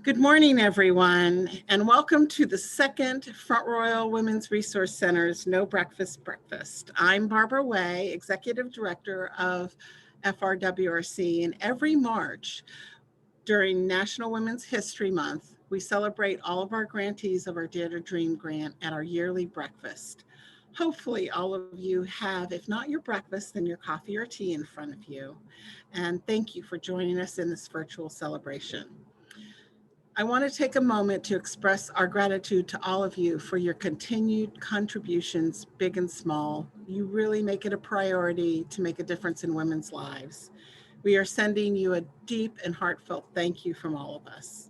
Good morning, everyone, and welcome to the second Front Royal Women's Resource Center's No Breakfast Breakfast. I'm Barbara Way, Executive Director of FRWRC, and every March during National Women's History Month, we celebrate all of our grantees of our Dare to Dream grant at our yearly breakfast. Hopefully all of you have, if not your breakfast, then your coffee or tea in front of you. And thank you for joining us in this virtual celebration. I want to take a moment to express our gratitude to all of you for your continued contributions, big and small. You really make it a priority to make a difference in women's lives. We are sending you a deep and heartfelt thank you from all of us.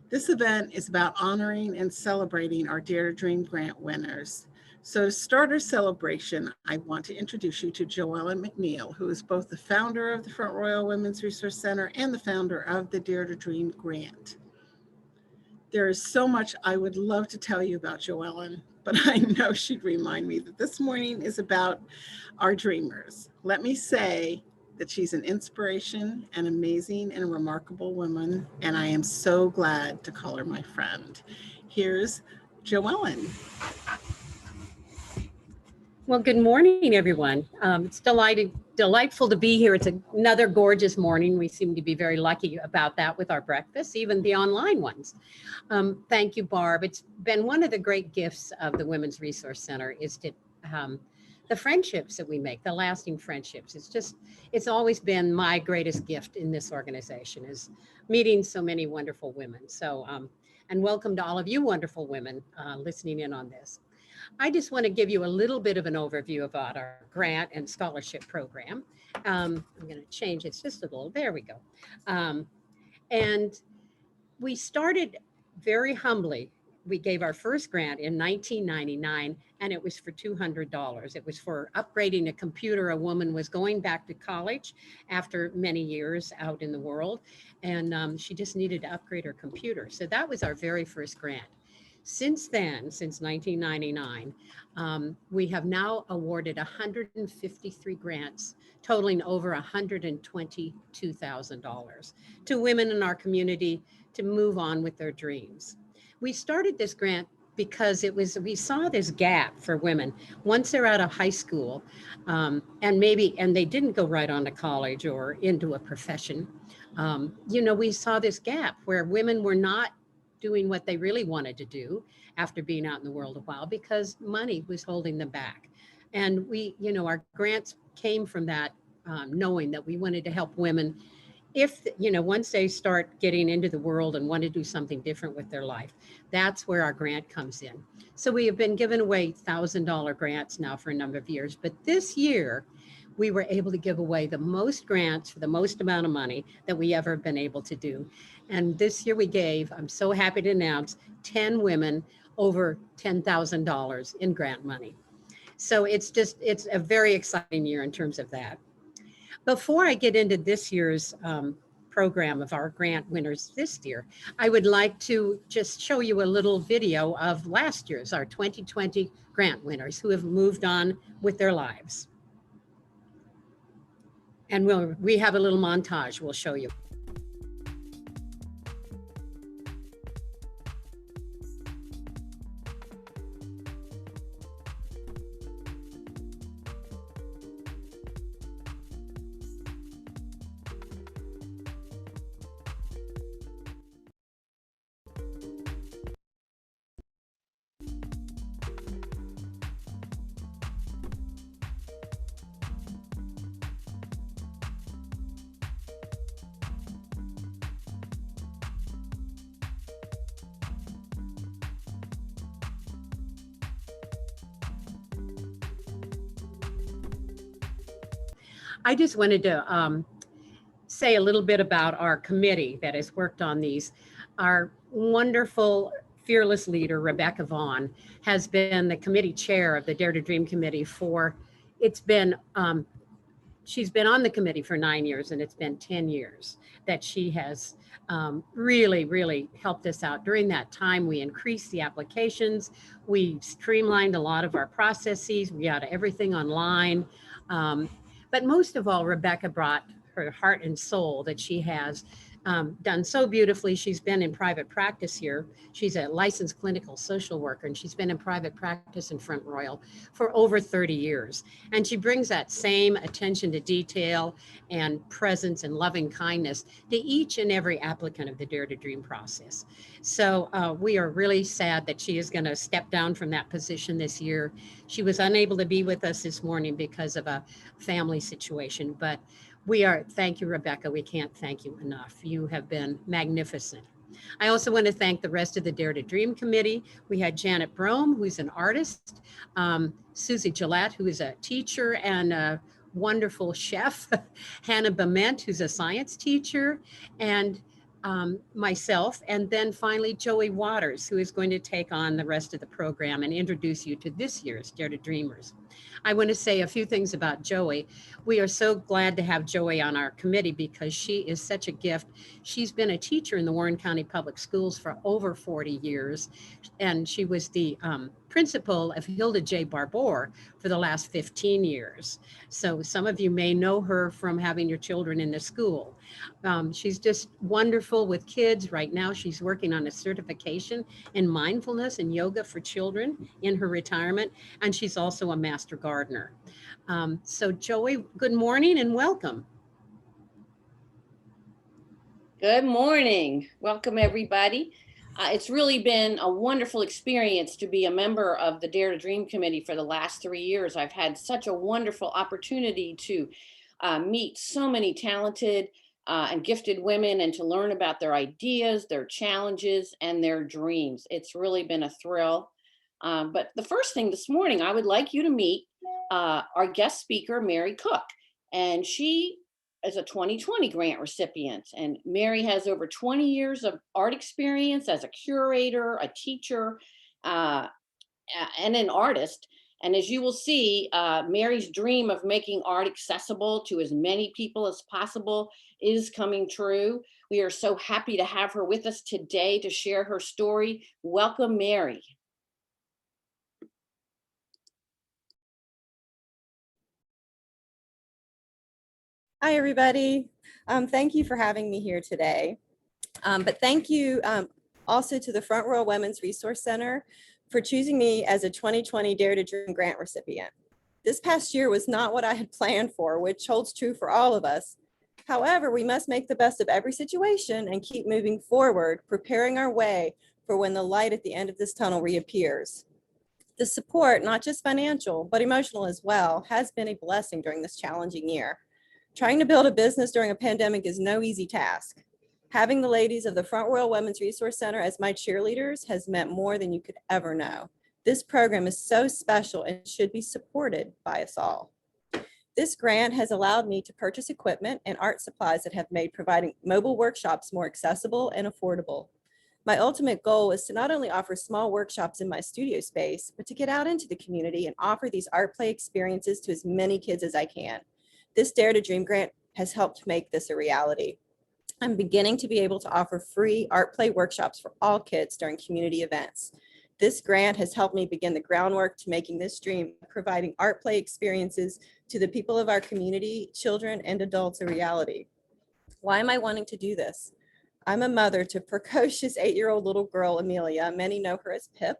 This event is about honoring and celebrating our Dare to Dream grant winners. So to start our celebration, I want to introduce you to Joellen McNeil, who is both the founder of the Front Royal Women's Resource Center and the founder of the Dare to Dream grant. There is so much I would love to tell you about Joellen, but I know she'd remind me that this morning is about our dreamers. Let me say that she's an inspiration, an amazing and remarkable woman, and I am so glad to call her my friend. Here's Joellen. Well, good morning, everyone. It's delightful to be here. It's another gorgeous morning. We seem to be very lucky about that with our breakfast, even the online ones. Thank you, Barb. It's been one of the great gifts of the Women's Resource Center is to the friendships that we make, the lasting friendships. It's always been my greatest gift in this organization is meeting so many wonderful women. So, and welcome to all of you wonderful women listening in on this. I just want to give you a little bit of an overview about our grant and scholarship program. I'm going to change it just a little. There we go. And we started very humbly. We gave our first grant in 1999, and it was for $200. It was for upgrading a computer. A woman was going back to college after many years out in the world, and she just needed to upgrade her computer. So that was our very first grant. Since then, since 1999, we have now awarded 153 grants totaling over $122,000 to women in our community to move on with their dreams. We started this grant because we saw this gap for women once they're out of high school and they didn't go right on to college or into a profession. We saw this gap where women were not doing what they really wanted to do after being out in the world a while because money was holding them back. And our grants came from that, knowing that we wanted to help women if, once they start getting into the world and want to do something different with their life, that's where our grant comes in. So we have been giving away $1,000 grants now for a number of years, but this year we were able to give away the most grants for the most amount of money that we ever been able to do. And this year we gave, I'm so happy to announce, 10 women over $10,000 in grant money. So it's a very exciting year in terms of that. Before I get into this year's program of our grant winners this year, I would like to just show you a little video of last year's, our 2020 grant winners who have moved on with their lives. And we have a little montage we'll show you. I just wanted to say a little bit about our committee that has worked on these. Our wonderful, fearless leader, Rebecca Vaughn, has been the committee chair of the Dare to Dream Committee she's been on the committee for 9 years, and it's been 10 years that she has really, really helped us out. During that time, we increased the applications. We streamlined a lot of our processes. We got everything online. But most of all, Rebecca brought her heart and soul that she has done so beautifully. She's been in private practice here. She's a licensed clinical social worker, and she's been in private practice in Front Royal for over 30 years. And she brings that same attention to detail and presence and loving kindness to each and every applicant of the Dare to Dream process. So we are really sad that she is going to step down from that position this year. She was unable to be with us this morning because of a family situation, but thank you, Rebecca. We can't thank you enough. You have been magnificent. I also want to thank the rest of the Dare to Dream committee. We had Janet Brome, who's an artist, Susie Gillette, who is a teacher and a wonderful chef, Hannah Bement, who's a science teacher, and myself, and then finally Joey Waters, who is going to take on the rest of the program and introduce you to this year's Dare to Dreamers. I want to say a few things about Joey. We are so glad to have Joey on our committee because she is such a gift. She's been a teacher in the Warren County Public Schools for over 40 years, and she was the principal of Hilda J. Barbour for the last 15 years. So some of you may know her from having your children in the school. She's just wonderful with kids. Right now, she's working on a certification in mindfulness and yoga for children in her retirement, and she's also a master gardener. So Joey, good morning and welcome. Good morning. Welcome, everybody. It's really been a wonderful experience to be a member of the Dare to Dream Committee for the last 3 years. I've had such a wonderful opportunity to meet so many talented and gifted women and to learn about their ideas, their challenges, and their dreams. It's really been a thrill. But the first thing this morning, I would like you to meet our guest speaker, Mary Cook. And she is a 2020 grant recipient. And Mary has over 20 years of art experience as a curator, a teacher, and an artist. And as you will see, Mary's dream of making art accessible to as many people as possible is coming true. We are so happy to have her with us today to share her story. Welcome, Mary. Hi, everybody. Thank you for having me here today. But thank you also to the Front Royal Women's Resource Center for choosing me as a 2020 Dare to Dream grant recipient. This past year was not what I had planned for, which holds true for all of us. However, we must make the best of every situation and keep moving forward, preparing our way for when the light at the end of this tunnel reappears. The support, not just financial, but emotional as well, has been a blessing during this challenging year. Trying to build a business during a pandemic is no easy task. Having the ladies of the Front Royal Women's Resource Center as my cheerleaders has meant more than you could ever know. This program is so special and should be supported by us all. This grant has allowed me to purchase equipment and art supplies that have made providing mobile workshops more accessible and affordable. My ultimate goal is to not only offer small workshops in my studio space, but to get out into the community and offer these art play experiences to as many kids as I can. This Dare to Dream grant has helped make this a reality. I'm beginning to be able to offer free art play workshops for all kids during community events. This grant has helped me begin the groundwork to making this dream, providing art play experiences to the people of our community, children and adults, a reality. Why am I wanting to do this? I'm a mother to precocious 8-year-old little girl, Amelia. Many know her as Pip.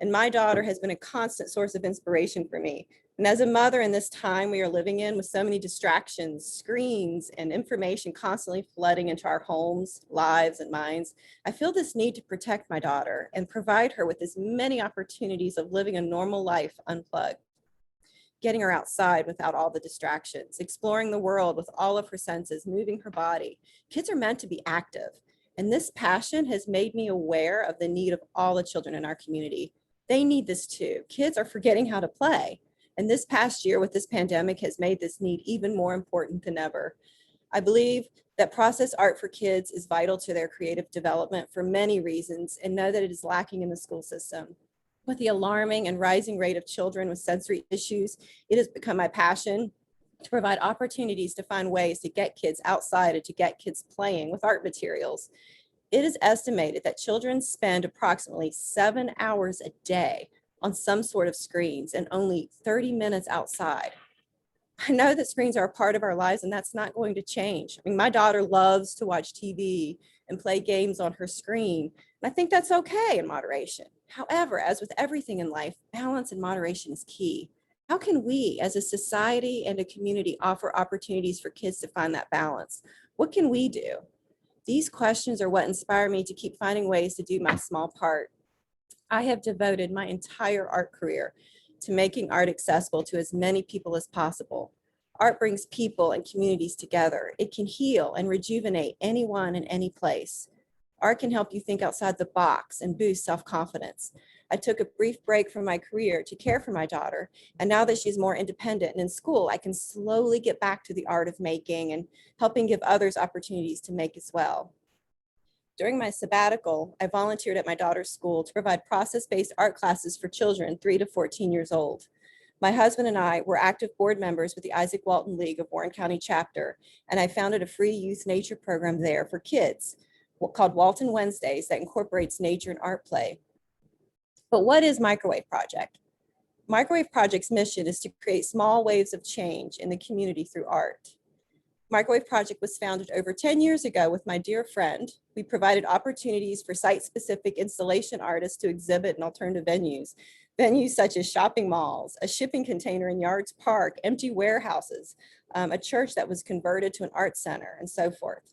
And my daughter has been a constant source of inspiration for me. And as a mother in this time we are living in with so many distractions, screens, and information constantly flooding into our homes, lives, and minds, I feel this need to protect my daughter and provide her with as many opportunities of living a normal life unplugged. Getting her outside without all the distractions, exploring the world with all of her senses, moving her body. Kids are meant to be active. And this passion has made me aware of the need of all the children in our community. They need this too. Kids are forgetting how to play. And this past year with this pandemic has made this need even more important than ever. I believe that process art for kids is vital to their creative development for many reasons and know that it is lacking in the school system. With the alarming and rising rate of children with sensory issues, it has become my passion to provide opportunities to find ways to get kids outside and to get kids playing with art materials. It is estimated that children spend approximately 7 hours a day on some sort of screens and only 30 minutes outside. I know that screens are a part of our lives and that's not going to change. I mean, my daughter loves to watch TV and play games on her screen. And I think that's okay in moderation. However, as with everything in life, balance and moderation is key. How can we as a society and a community offer opportunities for kids to find that balance? What can we do? These questions are what inspire me to keep finding ways to do my small part. I have devoted my entire art career to making art accessible to as many people as possible. Art brings people and communities together. It can heal and rejuvenate anyone in any place. Art can help you think outside the box and boost self-confidence. I took a brief break from my career to care for my daughter, and now that she's more independent and in school, I can slowly get back to the art of making and helping give others opportunities to make as well. During my sabbatical, I volunteered at my daughter's school to provide process-based art classes for children 3 to 14 years old. My husband and I were active board members with the Isaac Walton League of Warren County chapter, and I founded a free youth nature program there for kids called Walton Wednesdays that incorporates nature and art play. But what is Microwave Project? Microwave Project's mission is to create small waves of change in the community through art. Microwave Project was founded over 10 years ago with my dear friend. We provided opportunities for site-specific installation artists to exhibit in alternative venues. Venues such as shopping malls, a shipping container in Yards Park, empty warehouses, a church that was converted to an art center, and so forth.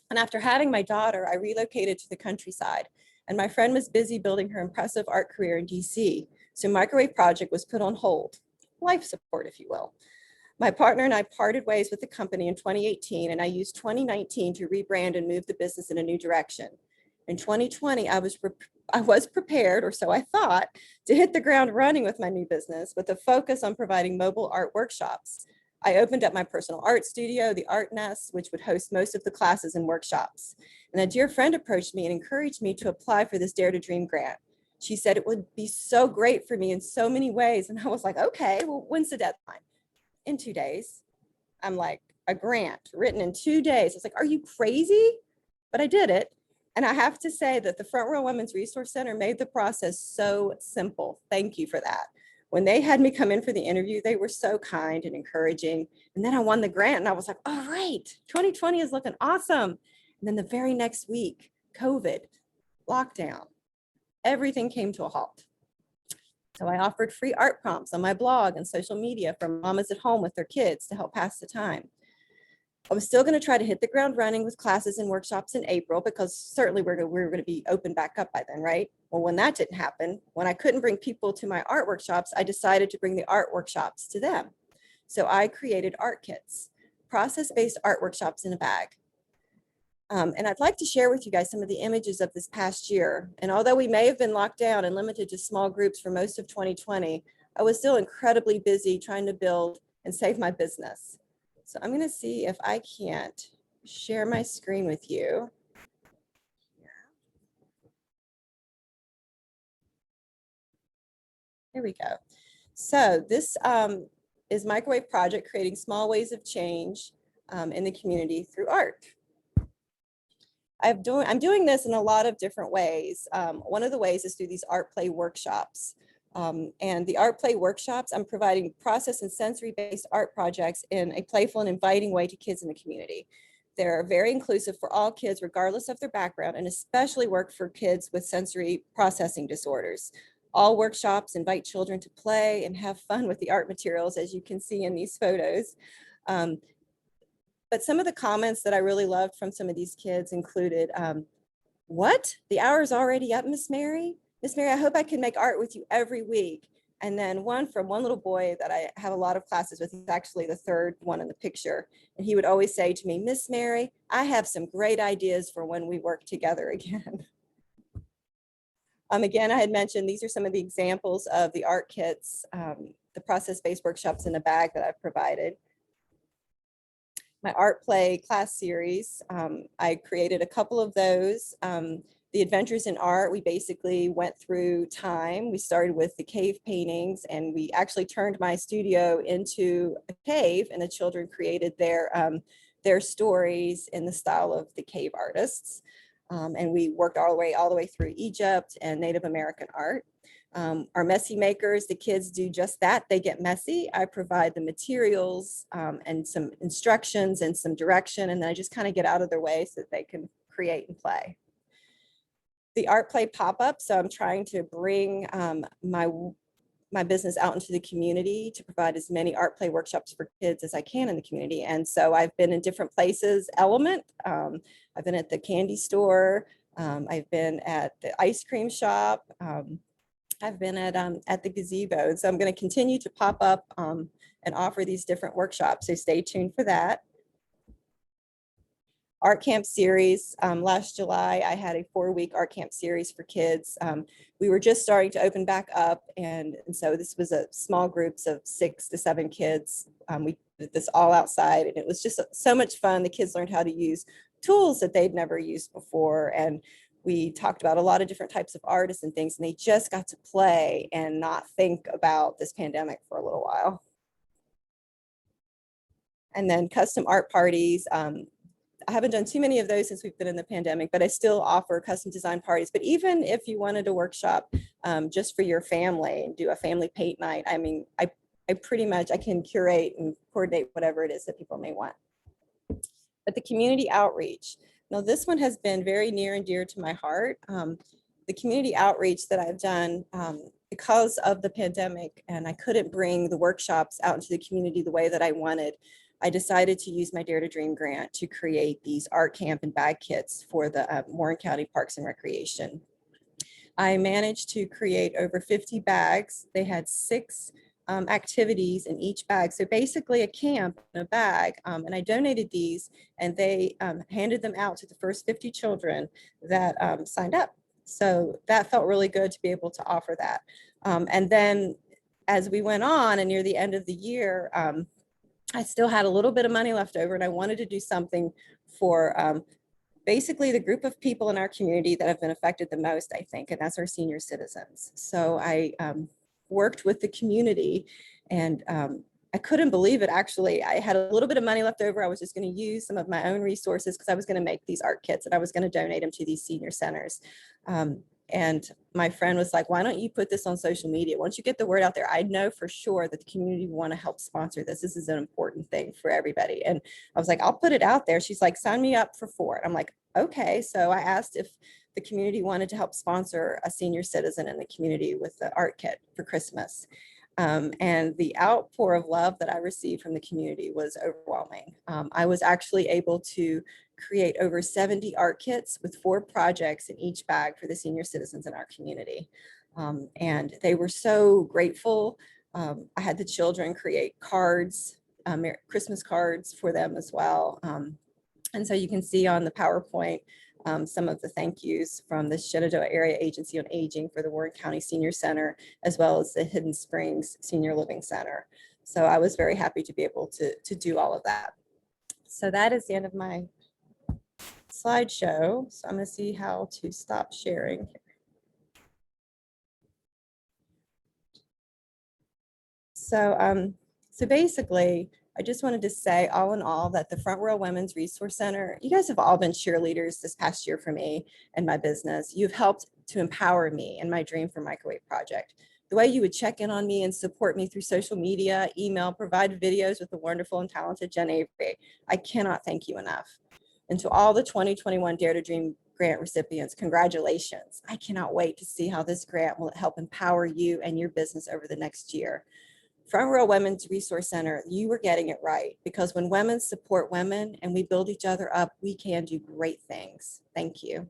And after having my daughter, I relocated to the countryside, and my friend was busy building her impressive art career in DC. So Microwave Project was put on hold, life support, if you will. My partner and I parted ways with the company in 2018, and I used 2019 to rebrand and move the business in a new direction. In 2020, I was prepared, or so I thought, to hit the ground running with my new business with a focus on providing mobile art workshops. I opened up my personal art studio, the Art Nest, which would host most of the classes and workshops. And a dear friend approached me and encouraged me to apply for this Dare to Dream grant. She said it would be so great for me in so many ways. And I was like, okay, well, when's the deadline? In 2 days. I'm like, a grant written in 2 days. I was like, are you crazy? But I did it. And I have to say that the Front Row Women's Resource Center made the process so simple. Thank you for that. When they had me come in for the interview, they were so kind and encouraging. And then I won the grant and I was like, all right, 2020 is looking awesome. And then the very next week, COVID, lockdown, everything came to a halt. So I offered free art prompts on my blog and social media for mamas at home with their kids to help pass the time. I was still going to try to hit the ground running with classes and workshops in April because certainly we were going to be open back up by then, right? Well, when that didn't happen, when I couldn't bring people to my art workshops, I decided to bring the art workshops to them. So I created art kits, process-based art workshops in a bag. And I'd like to share with you guys some of the images of this past year. And although we may have been locked down and limited to small groups for most of 2020, I was still incredibly busy trying to build and save my business. So I'm going to see if I can't share my screen with you. Here we go. So this is Microwave Project, creating small ways of change in the community through art. I'm doing this in a lot of different ways. One of the ways is through these art play workshops. And the art play workshops, I'm providing process and sensory-based art projects in a playful and inviting way to kids in the community. They're very inclusive for all kids, regardless of their background, and especially work for kids with sensory processing disorders. All workshops invite children to play and have fun with the art materials, as you can see in these photos. But some of the comments that I really loved from some of these kids included, what? The hour is already up, Miss Mary? Miss Mary, I hope I can make art with you every week. And then one from one little boy that I have a lot of classes with, he's actually the third one in the picture. And he would always say to me, Miss Mary, I have some great ideas for when we work together again. Again, I had mentioned these are some of the examples of the art kits, the process-based workshops in a bag that I've provided. My art play class series, I created a couple of those. The Adventures in Art, we basically went through time. We started with the cave paintings and we actually turned my studio into a cave, and the children created their stories in the style of the cave artists. And we worked all the way through Egypt and Native American art. Our messy makers, the kids do just that. They get messy. I provide the materials and some instructions and some direction, and then I just kind of get out of their way so that they can create and play. The art play pop-up, so I'm trying to bring my business out into the community to provide as many art play workshops for kids as I can in the community. And so I've been in different places. Element, I've been at the candy store, I've been at the ice cream shop, I've been at the gazebo. And so I'm going to continue to pop up and offer these different workshops. So stay tuned for that. Art camp series. Last July, I had a 4-week art camp series for kids. We were just starting to open back up. And so this was a small groups of 6 to 7 kids. We did this all outside, and it was just so much fun. The kids learned how to use tools that they'd never used before. And we talked about a lot of different types of artists and things, and they just got to play and not think about this pandemic for a little while. And then custom art parties. I haven't done too many of those since we've been in the pandemic, but I still offer custom design parties. But even if you wanted a workshop just for your family and do a family paint night, I mean, I pretty much, I can curate and coordinate whatever it is that people may want. But the community outreach. Now, this one has been very near and dear to my heart. The community outreach that I've done because of the pandemic, and I couldn't bring the workshops out into the community the way that I wanted, I decided to use my Dare to Dream grant to create these art camp and bag kits for the Warren County Parks and Recreation. I managed to create over 50 bags. They had 6 activities in each bag. So basically a camp in a bag. And I donated these, and they handed them out to the first 50 children that signed up. So that felt really good to be able to offer that. And then as we went on and near the end of the year, I still had a little bit of money left over, and I wanted to do something for basically the group of people in our community that have been affected the most, I think, and that's our senior citizens. So I worked with the community, and I couldn't believe it. Actually, I had a little bit of money left over. I was just going to use some of my own resources because I was going to make these art kits, and I was going to donate them to these senior centers. And my friend was like, why don't you put this on social media? Once you get the word out there, I know for sure that the community will want to help sponsor this. This is an important thing for everybody. And I was like, I'll put it out there. She's like, sign me up for 4. I'm like, okay. So I asked if the community wanted to help sponsor a senior citizen in the community with the art kit for Christmas. And the outpour of love that I received from the community was overwhelming. I was actually able to create over 70 art kits with 4 projects in each bag for the senior citizens in our community. And they were so grateful. I had the children create cards, Christmas cards for them as well. And so you can see on the PowerPoint some of the thank yous from the Shenandoah Area Agency on Aging for the Warren County Senior Center, as well as the Hidden Springs Senior Living Center. So I was very happy to be able to do all of that. So that is the end of my slideshow. So I'm going to see how to stop sharing. So, so basically, I just wanted to say all in all that the Front Row Women's Resource Center, you guys have all been cheerleaders this past year for me and my business. You've helped to empower me in my Dream for Microwave project. The way you would check in on me and support me through social media, email, provide videos with the wonderful and talented Jen Avery. I cannot thank you enough. And to all the 2021 Dare to Dream grant recipients, congratulations. I cannot wait to see how this grant will help empower you and your business over the next year. Front Row Women's Resource Center, you were getting it right, because when women support women and we build each other up, we can do great things. Thank you.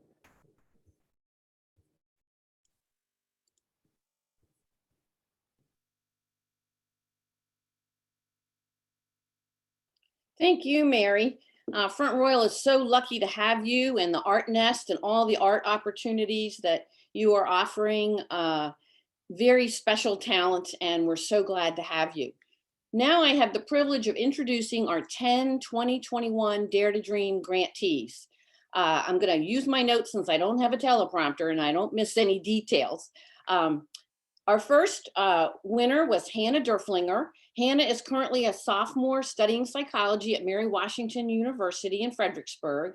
Thank you, Mary. Front Royal is so lucky to have you and the Art Nest and all the art opportunities that you are offering. Very special talent, and we're so glad to have you. Now I have the privilege of introducing our 10 2021 Dare to Dream grantees. I'm going to use my notes since I don't have a teleprompter and I don't miss any details. Our first winner was Hannah Derflinger. Hannah is currently a sophomore studying psychology at Mary Washington University in Fredericksburg.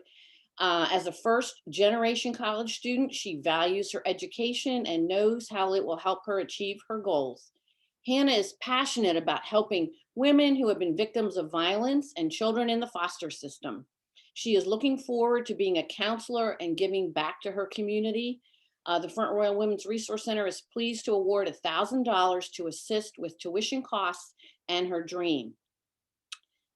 As a first generation college student, she values her education and knows how it will help her achieve her goals. Hannah is passionate about helping women who have been victims of violence and children in the foster system. She is looking forward to being a counselor and giving back to her community. The Front Royal Women's Resource Center is pleased to award $1,000 to assist with tuition costs and her dream.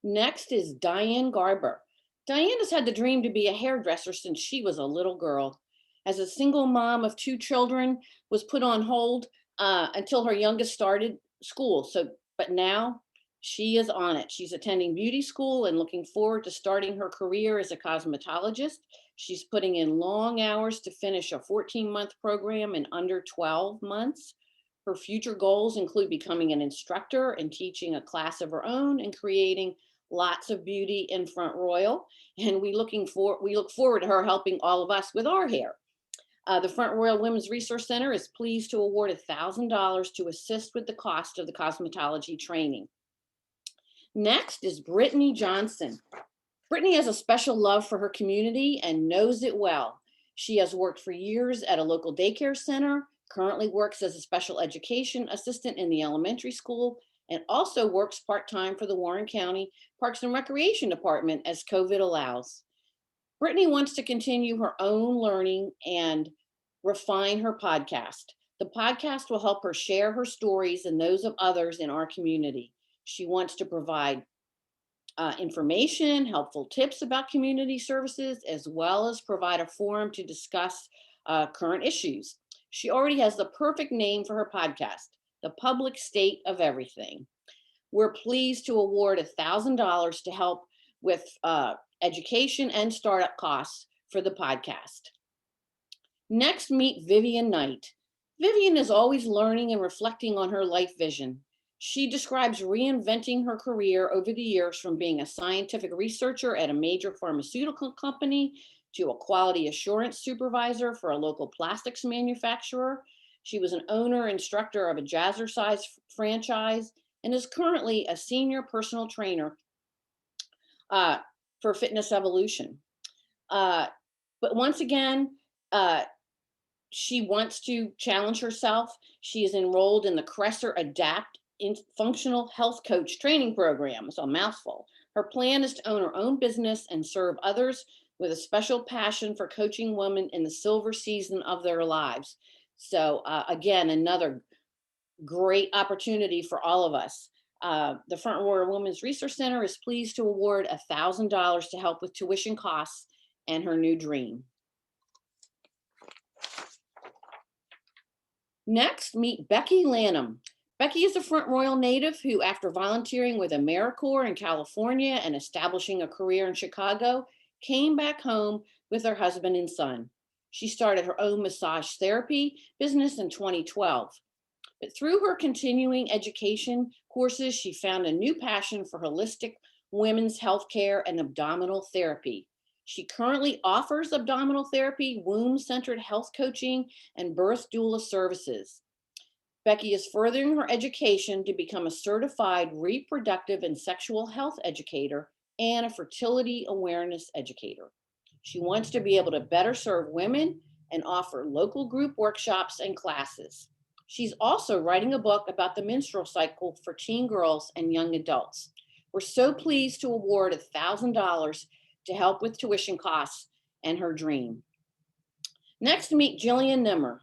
Next is Diane Garber. Diane has had the dream to be a hairdresser since she was a little girl. As a single mom of 2 children, was put on hold until her youngest started school. But now she is on it. She's attending beauty school and looking forward to starting her career as a cosmetologist. She's putting in long hours to finish a 14-month program in under 12 months. Her future goals include becoming an instructor and teaching a class of her own and creating lots of beauty in Front Royal. And we look forward to her helping all of us with our hair. The Front Royal Women's Resource Center is pleased to award $1,000 to assist with the cost of the cosmetology training. Next is Brittany Johnson. Brittany has a special love for her community and knows it well. She has worked for years at a local daycare center, currently works as a special education assistant in the elementary school, and also works part-time for the Warren County Parks and Recreation Department as COVID allows. Brittany wants to continue her own learning and refine her podcast. The podcast will help her share her stories and those of others in our community. She wants to provide information, helpful tips about community services, as well as provide a forum to discuss current issues. She already has the perfect name for her podcast, The Public State of Everything. We're pleased to award $1,000 to help with education and startup costs for the podcast. Next, meet Vivian Knight. Vivian is always learning and reflecting on her life vision. She describes reinventing her career over the years from being a scientific researcher at a major pharmaceutical company to a quality assurance supervisor for a local plastics manufacturer. She was an owner instructor of a jazzercise franchise and is currently a senior personal trainer for Fitness Evolution. But once again, she wants to challenge herself. She is enrolled in the Cresser Adapt Functional Health Coach Training Program. It's a mouthful. Her plan is to own her own business and serve others with a special passion for coaching women in the silver season of their lives. So again, another great opportunity for all of us. The Front Royal Women's Resource Center is pleased to award $1,000 to help with tuition costs and her new dream. Next, meet Becky Lanham. Becky is a Front Royal native who, after volunteering with AmeriCorps in California and establishing a career in Chicago, came back home with her husband and son. She started her own massage therapy business in 2012. But through her continuing education courses, she found a new passion for holistic women's health care and abdominal therapy. She currently offers abdominal therapy, womb-centered health coaching, and birth doula services. Becky is furthering her education to become a certified reproductive and sexual health educator and a fertility awareness educator. She wants to be able to better serve women and offer local group workshops and classes. She's also writing a book about the menstrual cycle for teen girls and young adults. We're so pleased to award $1,000 to help with tuition costs and her dream. Next, meet Jillian Nimmer.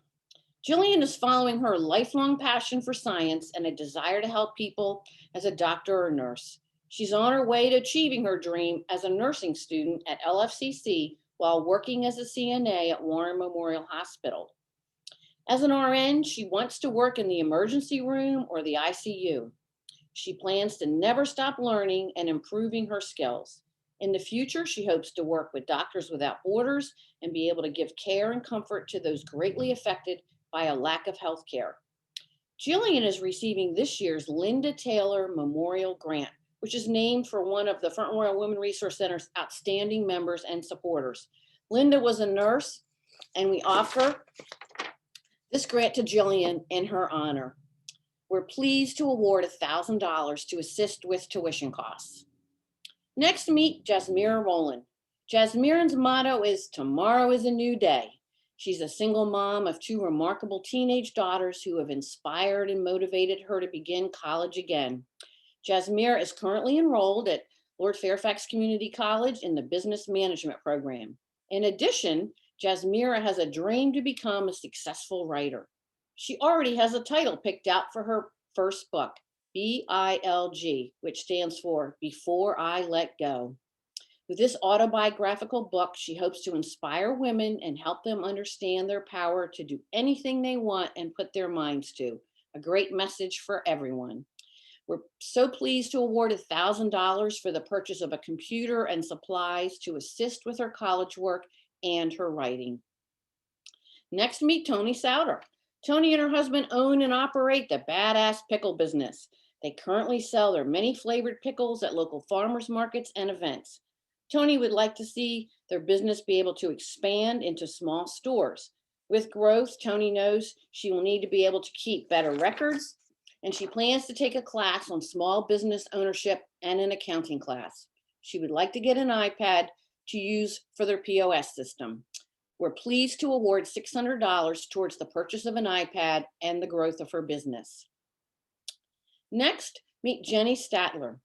Jillian is following her lifelong passion for science and a desire to help people as a doctor or nurse. She's on her way to achieving her dream as a nursing student at LFCC while working as a CNA at Warren Memorial Hospital. As an RN, she wants to work in the emergency room or the ICU. She plans to never stop learning and improving her skills. In the future, she hopes to work with Doctors Without Borders and be able to give care and comfort to those greatly affected by a lack of health care. Jillian is receiving this year's Linda Taylor Memorial Grant, which is named for one of the Front Royal Women Resource Center's outstanding members and supporters. Linda was a nurse, and we offer this grant to Jillian in her honor. We're pleased to award $1,000 to assist with tuition costs. Next, meet Jasmira Rowland. Jasmine's motto is tomorrow is a new day. She's a single mom of two remarkable teenage daughters who have inspired and motivated her to begin college again. Jasmine is currently enrolled at Lord Fairfax Community College in the Business Management program. In addition, Jasmine has a dream to become a successful writer. She already has a title picked out for her first book, BILG, which stands for Before I Let Go. With this autobiographical book, she hopes to inspire women and help them understand their power to do anything they want and put their minds to. A great message for everyone. We're so pleased to award $1,000 for the purchase of a computer and supplies to assist with her college work and her writing. Next, meet Tony Souter. Tony and her husband own and operate the Badass Pickle business. They currently sell their many flavored pickles at local farmers markets and events. Tony would like to see their business be able to expand into small stores. With growth, Tony knows she will need to be able to keep better records, and she plans to take a class on small business ownership and an accounting class. She would like to get an iPad to use for their POS system. We're pleased to award $600 towards the purchase of an iPad and the growth of her business. Next, meet Jenny Statler.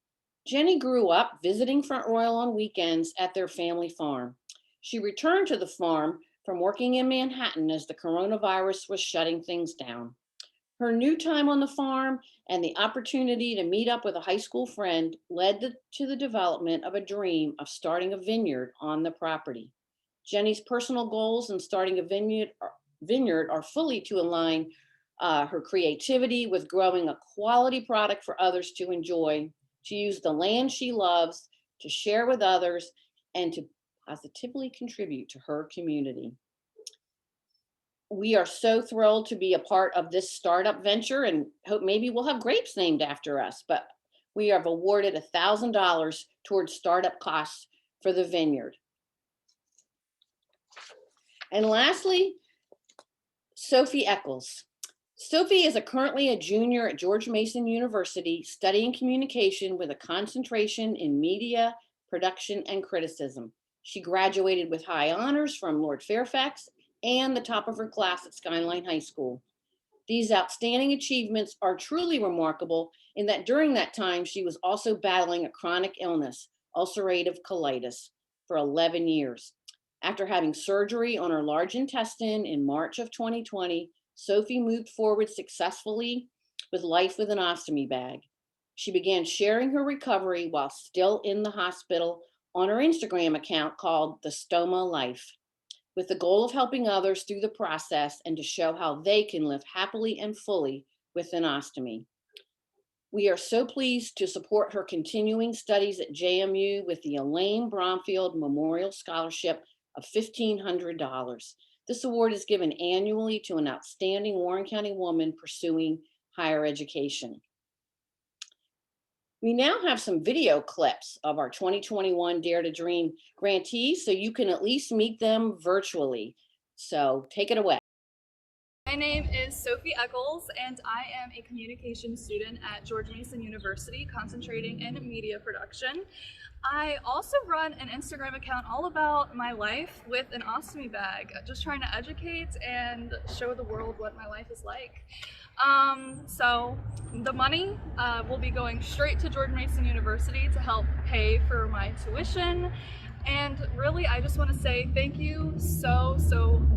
Jenny grew up visiting Front Royal on weekends at their family farm. She returned to the farm from working in Manhattan as the coronavirus was shutting things down. Her new time on the farm and the opportunity to meet up with a high school friend led to the development of a dream of starting a vineyard on the property. Jenny's personal goals in starting a vineyard are fully to align her creativity with growing a quality product for others to enjoy, to use the land she loves, to share with others, and to positively contribute to her community. We are so thrilled to be a part of this startup venture and hope maybe we'll have grapes named after us, but we have awarded $1,000 towards startup costs for the vineyard. And lastly, Sophie Eccles. Sophie is currently a junior at George Mason University studying communication with a concentration in media, production, and criticism. She graduated with high honors from Lord Fairfax and the top of her class at Skyline High School. These outstanding achievements are truly remarkable in that during that time, she was also battling a chronic illness, ulcerative colitis, for 11 years. After having surgery on her large intestine in March of 2020, Sophie moved forward successfully with life with an ostomy bag. She began sharing her recovery while still in the hospital on her Instagram account called The Stoma Life, with the goal of helping others through the process and to show how they can live happily and fully with an ostomy. We are so pleased to support her continuing studies at JMU with the Elaine Bromfield Memorial Scholarship of $1,500. This award is given annually to an outstanding Warren County woman pursuing higher education. We now have some video clips of our 2021 Dare to Dream grantees, so you can at least meet them virtually. So take it away. My name is Sophie Eccles, and I am a communication student at George Mason University, concentrating in media production. I also run an Instagram account all about my life with an ostomy bag, just trying to educate and show the world what my life is like. So the money will be going straight to George Mason University to help pay for my tuition. And really, I just want to say thank you so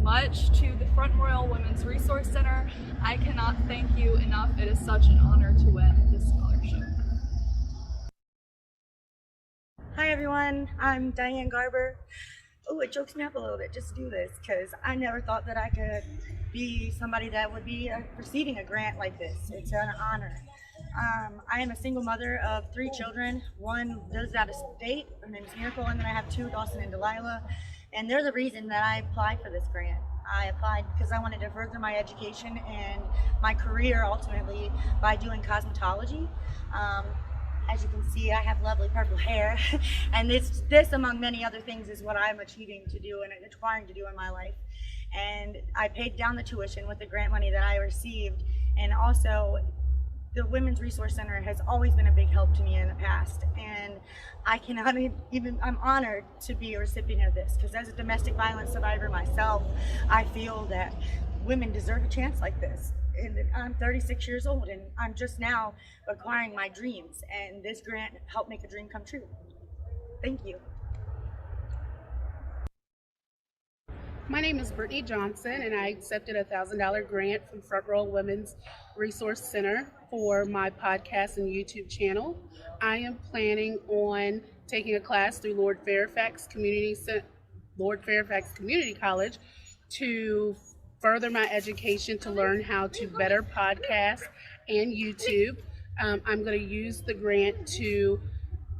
much to the Front Royal Women's Resource Center. I cannot thank you enough. It is such an honor to win this scholarship. Hi everyone, I'm Diane Garber. Oh, it chokes me up a little bit just to do this because I never thought that I could be somebody that would be receiving a grant like this. It's an honor. I am a single mother of 3 children. One lives out of state, her name is Miracle, and then I have 2, Dawson and Delilah. And they're the reason that I applied for this grant. I applied because I wanted to further my education and my career ultimately by doing cosmetology. As you can see, I have lovely purple hair, and this among many other things is what I'm achieving to do and aspiring to do in my life. And I paid down the tuition with the grant money that I received, and also the Women's Resource Center has always been a big help to me in the past, and I cannot even, I'm honored to be a recipient of this, because as a domestic violence survivor myself, I feel that women deserve a chance like this. And I'm 36 years old, and I'm just now acquiring my dreams, and this grant helped make a dream come true. Thank you. My name is Brittany Johnson, and I accepted a $1,000 grant from Front Row Women's Resource Center for my podcast and YouTube channel. I am planning on taking a class through Lord Fairfax Community College to further my education to learn how to better podcast and YouTube. I'm going to use the grant to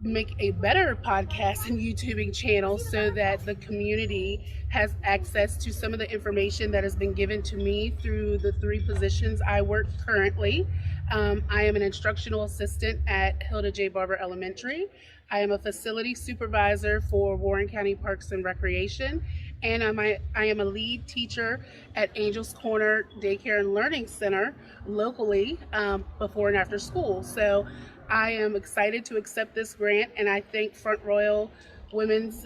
make a better podcast and YouTubing channel so that the community has access to some of the information that has been given to me through the 3 positions I work currently. I am an instructional assistant at Hilda J. Barber Elementary. I am a facility supervisor for Warren County Parks and Recreation, and I am a lead teacher at Angels Corner Daycare and Learning Center locally before and after school. So I am excited to accept this grant, and I thank Front Royal Women's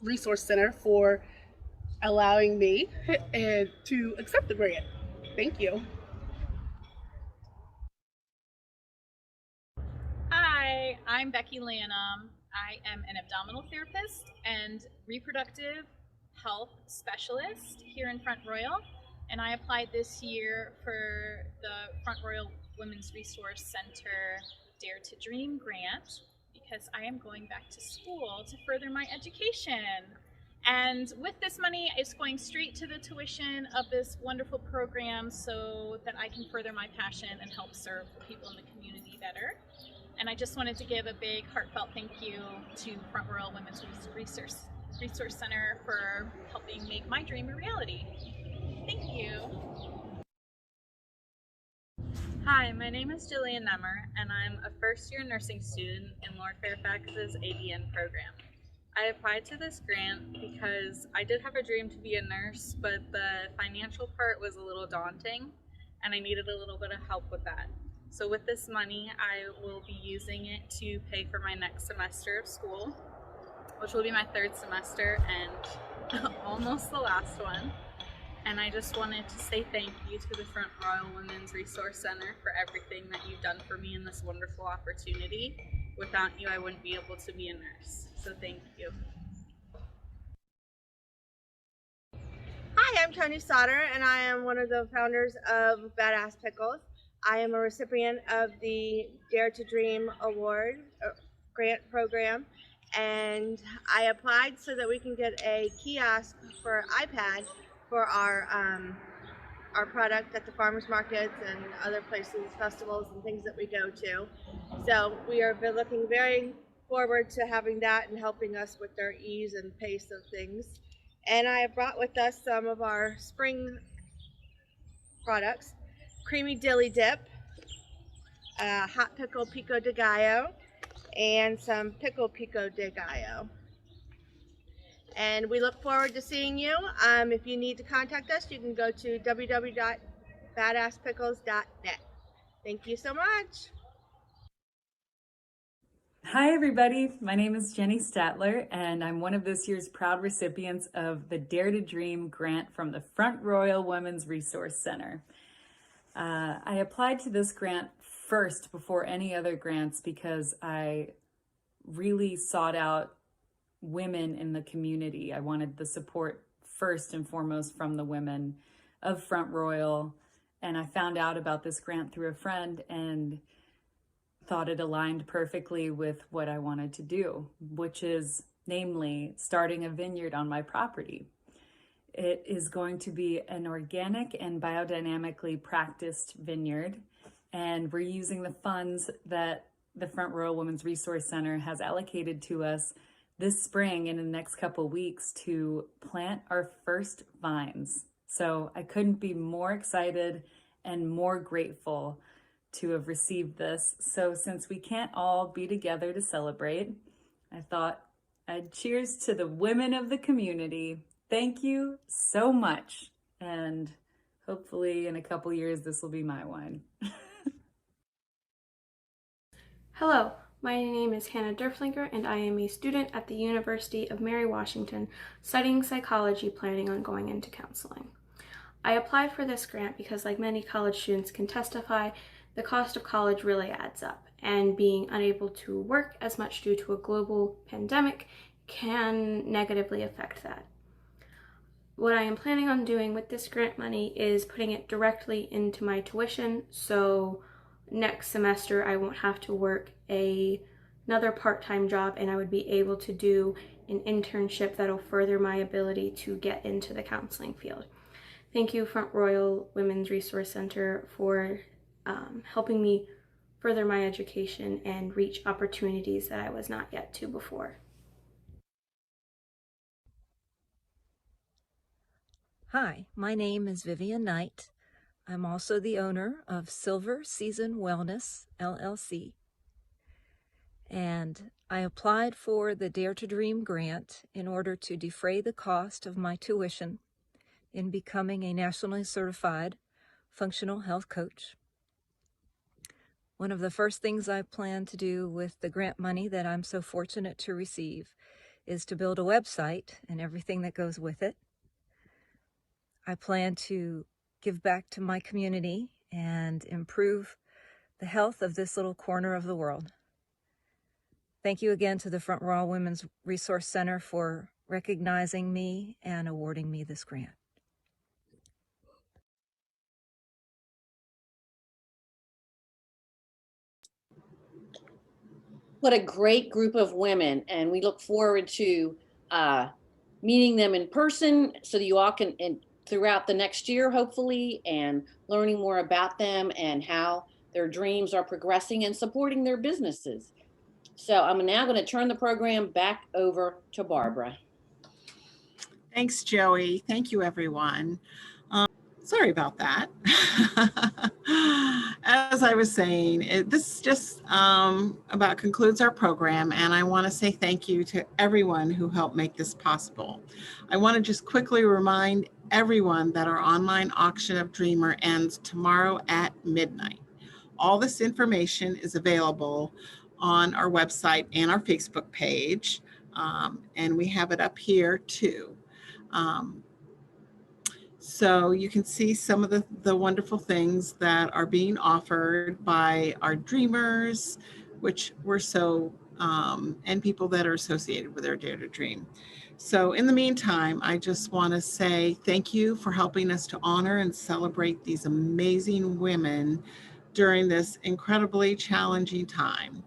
Resource Center for allowing me to accept the grant. Thank you. Hi, I'm Becky Lanham. I am an abdominal therapist and reproductive health specialist here in Front Royal, and I applied this year for the Front Royal Women's Resource Center Dare to Dream grant because I am going back to school to further my education. And with this money, it's going straight to the tuition of this wonderful program so that I can further my passion and help serve the people in the community better. And I just wanted to give a big heartfelt thank you to Front Royal Women's Resource Center for helping make my dream a reality. Thank you. Hi, my name is Jillian Nemmer, and I'm a first-year nursing student in Lord Fairfax's ADN program. I applied to this grant because I did have a dream to be a nurse, but the financial part was a little daunting, and I needed a little bit of help with that. So with this money, I will be using it to pay for my next semester of school, which will be my 3rd semester and almost the last one. And I just wanted to say thank you to the Front Royal Women's Resource Center for everything that you've done for me in this wonderful opportunity. Without you, I wouldn't be able to be a nurse. So thank you. Hi, I'm Tony Sauter, and I am one of the founders of Badass Pickles. I am a recipient of the Dare to Dream Award grant program, and I applied so that we can get a kiosk for iPad for our product at the farmers markets and other places, festivals and things that we go to. So we are looking very forward to having that and helping us with their ease and pace of things. And I have brought with us some of our spring products: creamy dilly dip, hot pickle pico de gallo, and some pickle pico de gallo. And we look forward to seeing you. If you need to contact us, you can go to www.badasspickles.net. Thank you so much. Hi everybody, my name is Jenny Statler, and I'm one of this year's proud recipients of the Dare to Dream grant from the Front Royal Women's Resource Center. I applied to this grant first before any other grants because I really sought out women in the community. I wanted the support first and foremost from the women of Front Royal, and I found out about this grant through a friend and thought it aligned perfectly with what I wanted to do, which is namely starting a vineyard on my property. It is going to be an organic and biodynamically practiced vineyard, and we're using the funds that the Front Royal Women's Resource Center has allocated to us this spring and in the next couple of weeks to plant our first vines. So I couldn't be more excited and more grateful to have received this. So since we can't all be together to celebrate, I thought I'd cheers to the women of the community. Thank you so much. And hopefully in a couple years, this will be my wine. Hello, my name is Hannah Derflinker, and I am a student at the University of Mary Washington studying psychology, planning on going into counseling. I applied for this grant because, like many college students can testify, the cost of college really adds up, and being unable to work as much due to a global pandemic can negatively affect that. What I am planning on doing with this grant money is putting it directly into my tuition, so next semester I won't have to work another part-time job, and I would be able to do an internship that'll further my ability to get into the counseling field. Thank you, Front Royal Women's Resource Center, for helping me further my education and reach opportunities that I was not yet to before. Hi, my name is Vivian Knight. I'm also the owner of Silver Season Wellness, LLC. And I applied for the Dare to Dream grant in order to defray the cost of my tuition in becoming a nationally certified functional health coach. One of the first things I plan to do with the grant money that I'm so fortunate to receive is to build a website and everything that goes with it. I plan to give back to my community and improve the health of this little corner of the world. Thank you again to the Front Royal Women's Resource Center for recognizing me and awarding me this grant. What a great group of women, and we look forward to meeting them in person so that you all can, throughout the next year, hopefully, and learning more about them and how their dreams are progressing and supporting their businesses. So I'm now going to turn the program back over to Barbara. Thanks, Joey. Thank you, everyone. Sorry about that. As I was saying, this just about concludes our program, and I want to say thank you to everyone who helped make this possible. I want to just quickly remind everyone that our online auction of Dreamer ends tomorrow at midnight. All this information is available on our website and our Facebook page, and we have it up here too. So you can see some of the wonderful things that are being offered by our dreamers, which we're so, and people that are associated with our Dare to Dream. So in the meantime, I just want to say thank you for helping us to honor and celebrate these amazing women during this incredibly challenging time.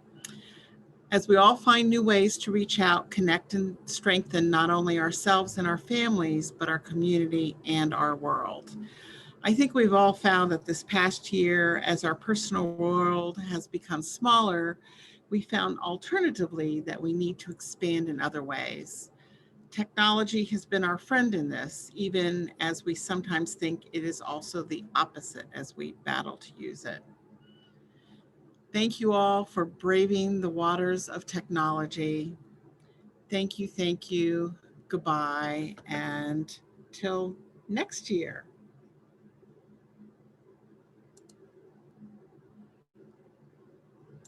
As we all find new ways to reach out, connect, and strengthen not only ourselves and our families, but our community and our world. I think we've all found that this past year, as our personal world has become smaller, we found alternatively that we need to expand in other ways. Technology has been our friend in this, even as we sometimes think it is also the opposite as we battle to use it. Thank you all for braving the waters of technology. Thank you, goodbye, and till next year.